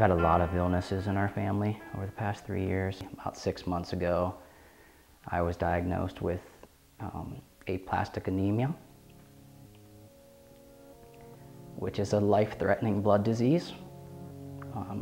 We've had a lot of illnesses in our family over the past 3 years. About 6 months ago, I was diagnosed with aplastic anemia, which is a life-threatening blood disease. I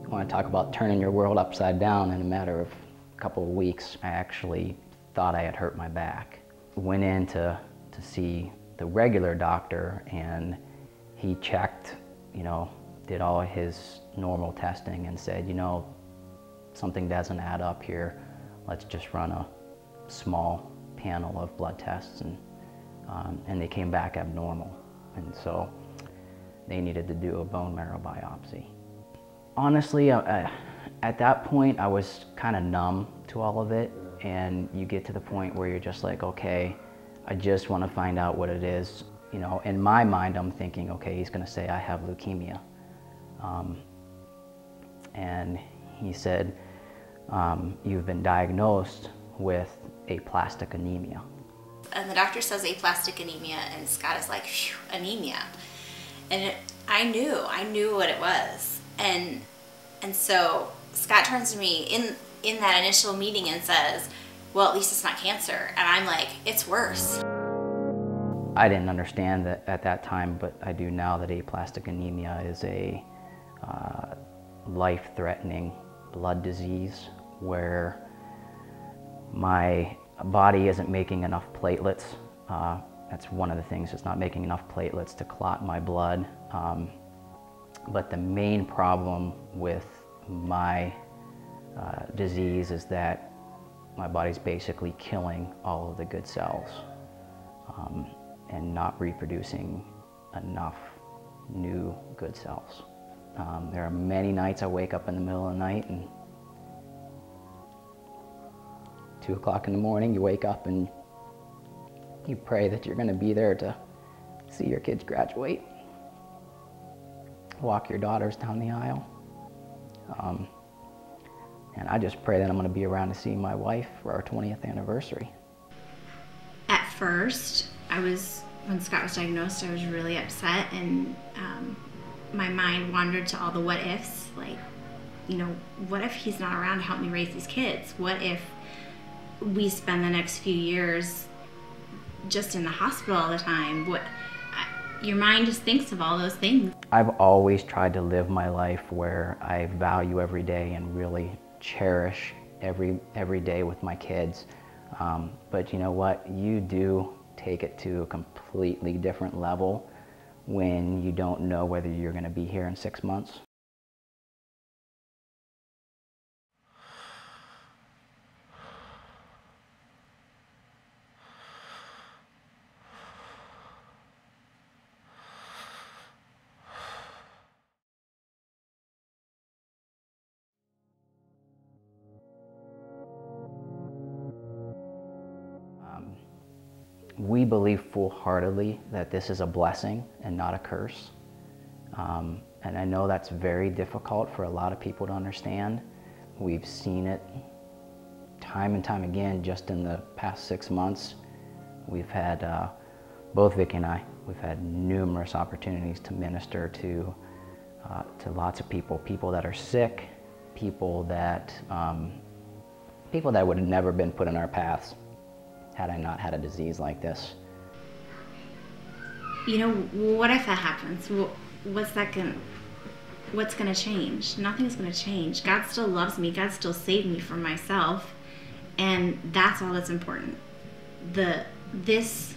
want to talk about turning your world upside down in a matter of a couple of weeks. I actually thought I had hurt my back. Went in to see the regular doctor, and he checked, did all his normal testing and said, something doesn't add up here. Let's just run a small panel of blood tests, and they came back abnormal. And so they needed to do a bone marrow biopsy. Honestly, at that point, I was kind of numb to all of it, and you get to the point where you're just like, okay, I just want to find out what it is. In my mind, I'm thinking, okay, he's going to say I have leukemia. And he said, you've been diagnosed with aplastic anemia. And the doctor says aplastic anemia, and Scott is like, phew, anemia. And I knew what it was. And so Scott turns to me in that initial meeting and says, well, at least it's not cancer. And I'm like, it's worse. I didn't understand that at that time, but I do now, that aplastic anemia is a life-threatening blood disease where my body isn't making enough platelets. That's one of the things, it's not making enough platelets to clot my blood. But the main problem with my disease is that my body's basically killing all of the good cells and not reproducing enough new good cells. There are many nights I wake up in the middle of the night, and 2 o'clock in the morning, you wake up and you pray that you're going to be there to see your kids graduate, walk your daughters down the aisle. And I just pray that I'm going to be around to see my wife for our 20th anniversary. At first, when Scott was diagnosed, I was really upset, and my mind wandered to all the what ifs. Like, what if he's not around to help me raise these kids? What if we spend the next few years just in the hospital all the time? Your mind just thinks of all those things. I've always tried to live my life where I value every day and really cherish every day with my kids. But you know what? You do take it to a completely different level when you don't know whether you're going to be here in 6 months. We believe full-heartedly that this is a blessing and not a curse. And I know that's very difficult for a lot of people to understand. We've seen it time and time again just in the past 6 months. We've had, both Vicki and I, we've had numerous opportunities to minister to lots of people that are sick, people that would have never been put in our paths had I not had a disease like this. What if that happens? What's gonna change? Nothing's gonna change. God still loves me. God still saved me from myself, and that's all that's important. This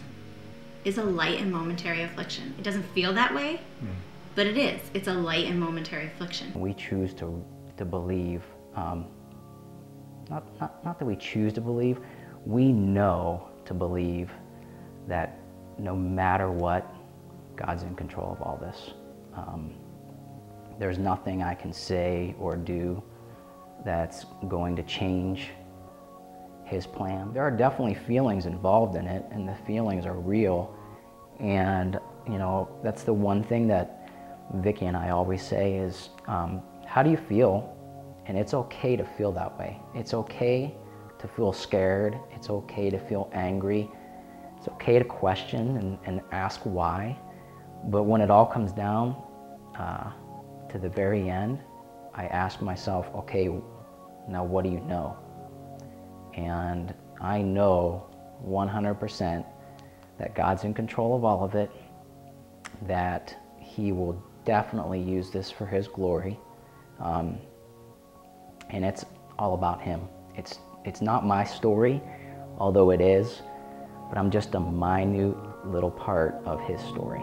is a light and momentary affliction. It doesn't feel that way, but it is. It's a light and momentary affliction. We choose to believe, not that we choose to believe, we know to believe that no matter what, God's in control of all this. There's nothing I can say or do that's going to change His plan. There are definitely feelings involved in it, and the feelings are real. And that's the one thing that Vicki and I always say is, how do you feel? And it's okay to feel that way. It's okay to feel scared. It's okay to feel angry. It's okay to question and ask why, but when it all comes down to the very end, I ask myself, okay, now what do you know? And I know 100% that God's in control of all of it, that He will definitely use this for His glory, and it's all about Him. It's not my story, although it is, but I'm just a minute little part of His story.